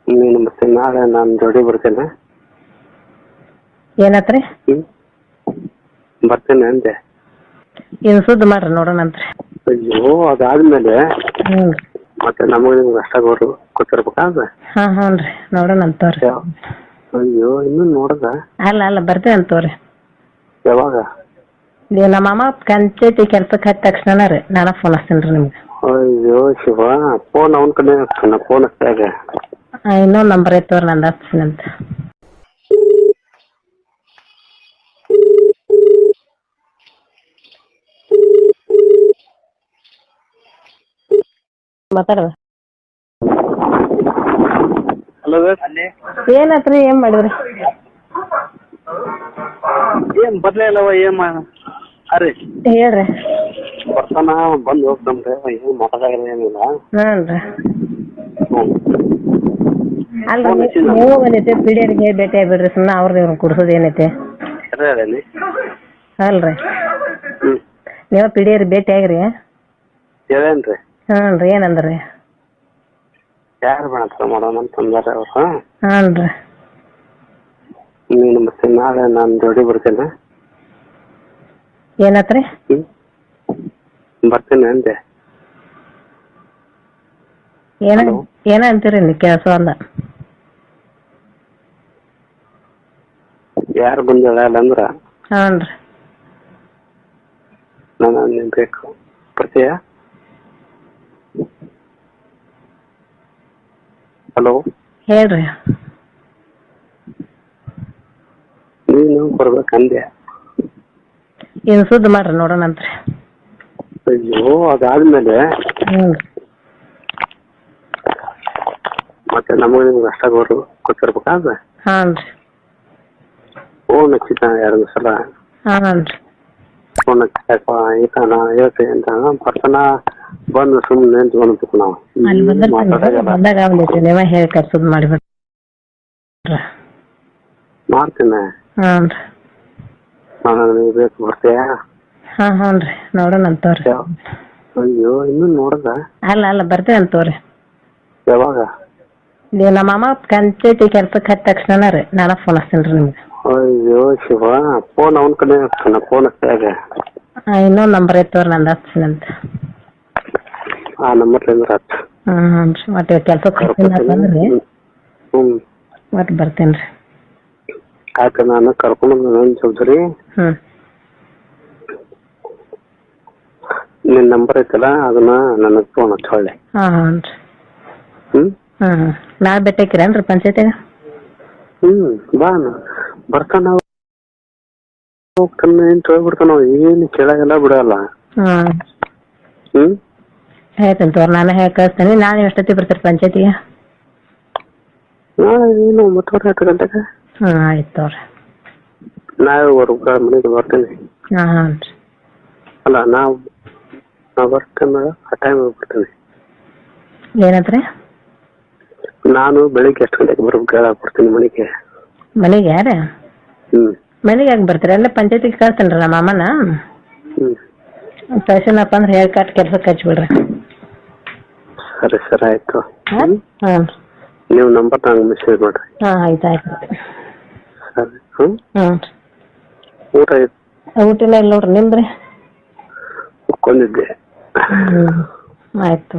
ನೀನು ಮತ್ತೆ ನಾಳೆ ನಾನು ಜೋಡಿ ಬರ್ತೇನೆ. ಏನತ್ರಿ? ಬರ್ತೇನೆ ಅಂದೆ. ಇನ್ನು ಸುದ್ದಿ ಮಾಡ್ರಿ ನೋಡೋಣಂತ್ರಿ. ಅಯ್ಯೋ ಅದಾದ್ಮೇಲೆ ಹ್ಞೂ ಮತ್ತೆ ನಮಗೆ ನಿಮ್ಗೆ ಅಷ್ಟಾಗೋರು ಗೊತ್ತಿರ್ಬೇಕಾದ್ರೆ. ಹಾಂ ಹ್ಞೂ ರೀ ನೋಡೋಣಂತವ್ರಿ. ಅಯ್ಯೋ ಇನ್ನೂ ನೋಡದ. ಅಲ್ಲ ಬರ್ತೇವೆ ಅಂತವ್ರಿ. ಯಾವಾಗ? ನೀವು ನಮ್ಮ ಅಮ್ಮ ಪಂಚಾಯತಿ ಕೆಲ್ಸಕ್ಕೆ ಹತ್ತ ತಕ್ಷಣ ರೀ ನಾನು ಫೋನ್ ಹಚ್ತೀನಿ ರೀ ನಿಮ್ಗೆ. ಅಯ್ಯೋ ಶಿವ, ಫೋನ್ ಅವನ ಕಡೆ ಹಚ್ತಾನ, ಫೋನ್ ಹಚ್ಚಾಗ ಇನ್ನೊಂದು ನಂಬರ್ ಐತವ್ರಿ ನಂದು ಹಚ್ತೀನಿ ಅಂತ. ಮಾತಾಡುವ. ಹಲೋ ಏನಾತ್ರಿ? ಏನ್ ಮಾಡಿದ್ರಿ? ಏನ್ ಬರ್ಲೇ ಇಲ್ಲವ, ಏನ್ ಅರೆ ಹೇಳ್ರಿ. ಬರ್ತಾನ ಬಂದು ಹೋಗ್ತಂದ್ರೆ ಏನು ಮಾತಾಡೋಲ್ಲ ಏನಿಲ್ಲ. ಹಾಂ ರೀ. ಅಲ್ಲ ಫೋನ್ ಹಚ್ಚಿದ ನೀವು ಬಂದೈತೆ ಪಿಡಿಯರಿಗೆ ಭೇಟಿ ಆಗ್ಬಿಡ್ರಿ, ಸುಮ್ಮನೆ ಅವ್ರದ್ದು ಇವ್ರನ್ನ ಕುಡ್ಸೋದು ಏನೈತೆ ಅಲ್ರಿ. ನೀವು ಪಿಡಿಯರಿಗೆ ಭೇಟಿ ಆಗ್ರಿ. ಹೇಳೇನ್ರಿ? ಹಾಂ ರೀ. ಏನಂದ್ರಿ? ಯಾರು ಬೇಡ ಮಾಡೋಣ ಅಂತಂದಾರೆ ಅವ್ರು. ಹಾಂ ರೀ. ನೀನು ಮತ್ತೆ ನಾಳೆ ನಾನು ಜೋಡಿ ಬರ್ತೇನೆ. ಏನತ್ರಿ? ಬರ್ತೇನೆ ಅಂದೆ. ಏನ ಅಂತೀರಿ ನೀವು? ಕೆಲಸ ಅಲ್ಲ. ಯಾರು ಬಂದಿಲ್ಲ ಅಂದ್ರ ಹಾಂ ರೀ. ನಾನು ನೀನು ಬೇಕು ಬರ್ತೀಯಾ? ಹಲೋ ಹೇಳ್ರಿ. ನೀನು ಬರ್ಬೇಕಂದೆ. ಇನ್ನು ಸುದ್ದಿ ಮಾಡ್ರಿ ನೋಡೋಣಂತ್ರಿ. ಅಯ್ಯೋ ಅದಾದ್ಮೇಲೆ ಹ್ಞೂ ಮತ್ತೆ ನಮಗೆ ನಿಮ್ಗೆ ಅಷ್ಟಾಗೋರು ಗೊತ್ತಿರ್ಬೇಕಾದ್ರೆ. ಹಾಂ ರೀ. ಫೋನ್ ಹಚ್ಚಿದ್ದ ಎರಡು ಸಲ. ಹಾಂ ರೀ. ಫೋನ್ ಹಚ್ಚಾಕ ಈತಾನ ಹೇಳ್ತೀನಿ ಅಂತ ಬರ್ತಾನ, ಬಂದು ಸುಮ್ಮನೆ ನಿಂತ್ಕೊಂಡ್ಬೇಕು ನಾವು. ಅಲ್ಲಿ ಬಂದಾಗ ಆಗ್ಬಿಟ್ಟೈತಿ, ನೀವೇ ಹೇಳಿ ಕರ್ಸೋದು ಮಾಡಿಬಿಟ್ರಿ. ಮಾಡ್ತೀನಿ. ಹಾಂ ರೀ. ನಾನು ನೀವು ಬೇಕು ಬರ್ತೀಯಾ? ಹಾಂ ಹ್ಞೂ ರೀ ನೋಡೋಣಂತವ್ರಿ. ಅಯ್ಯೋ ಇನ್ನೂ ನೋಡದ. ಅಲ್ಲ ಬರ್ತೇವೆ ಅಂತವ್ರಿ. ಯಾವಾಗ? ನೀವು ನಮ್ಮ ಅಮ್ಮ ಪಂಚಾಯತಿ ಕೆಲ್ಸಕ್ಕೆ ಹತ್ತ ತಕ್ಷಣ ರೀ ನಾನು ಫೋನ್ ಹಚ್ತೀನಿ ರೀ ನಿಮ್ಗೆ. ಅಯ್ಯೋ ಶಿವ, ಫೋನ್ ಅವನ ಕಡೆ ಹಚ್ತಾನ, ಫೋನ್ ಹಚ್ಚಾಗ ಇನ್ನೊಂದು ನಂಬರ್ ಐತವ್ರಿ ನಂದು ಹಚ್ತೀನಿ ಅಂತ. ಆ ನಂಬರ್ ಅಂದ್ರೆ ಹಚ್ಚ. ಹ್ಞೂ ರೀ. ಮತ್ತೆ ಕೆಲ್ಸಕ್ಕೆ ಹಚ್ತೀನಿ ಮತ್ತೆ ಬರ್ತೇನೆ ರೀ. ಆಯ್ತು, ನಾನು ಕರ್ಕೊಂಡು ಚೌಧರಿ. ನಿನ್ನ ನಂಬರ್ ಐತಲ್ಲ ಅದನ್ನ ನನಗೆ ಫೋನ್ ಹಚ್ಚ ಹೊಳ್ಳಿ. ಹಾಂ ರೀ. ನಾಳೆ ಭೇಟಿ ಹಾಕಿರೇನ್ರಿ ಪಂಚಾಯತಿಗೆ? ಬಾ ಬರ್ತಾನ ಹೋಗ್ತಾನ ಏನ್ ಹೋಗ್ಬಿಡ್ತಾನ, ಏನು ಕೇಳಾಗೆಲ್ಲ ಬಿಡಲ್ಲ. ಹೇಳ್ತೀನಿ ತೋರಿ, ನಾನು ಹೇಳಿ ಕಳಿಸ್ತೀನಿ. ನಾನು ಎಷ್ಟೊತ್ತಿಗೆ ಬರ್ತೀರಿ ಪಂಚಾಯತಿಗೆ? ಏನು 9:30 ಗಂಟೆಗೆ. ಆಯ್ತು ತೋರಿ. ನಾಳೆ ಮನೆಗೆ ಬರ್ತೀನಿ. ಹಾಂ ರೀ. ಅಲ್ಲ ನಾವು ಬರ್ತೇನೆ ಆ ಟೈಮ್ ಬರ್ತೀನಿ. ಏನಂತ್ರಿ? ನಾನು ಬೆಳಿಗ್ಗೆ ಎಷ್ಟು ಗಂಟೆಗೆ ಬರ್ಬೇಕು ಬರ್ತೀನಿ ಮನೆಗೆ. ಮನೆಗೆ ಯಾರ? ಮನೆಗೆ ಯಾಕೆ ಬರ್ತೀರಿ? ಅಲ್ಲೇ ಪಂಚಾಯತಿಗೆ ಕಳ್ತೀನಿ ರೀ ನಮ್ಮ ಅಮ್ಮನ. ತಹಸೀಲ್ನಪ್ಪ ಅಂದ್ರೆ ಹೇಳಿ ಕಟ್ ಕೆಲ್ಸಕ್ಕೆ ಹಚ್ಬಿಡ್ರಿ. ಸರಿ ಆಯ್ತು. ಹಾಂ ನೀವು ನಂಬರ್ ನಂಗೆ ಮೆಸೇಜ್ ಮಾಡ್ರಿ. ಆಯ್ತು. ಸರಿ. ಊಟ ಊಟಿನ ಇಲ್ಲ ನೋಡ್ರಿ, ನಿಮ್ದ್ರಿ? ಕುತ್ಕೊಂಡಿದ್ದೆ. ಆಯ್ತು.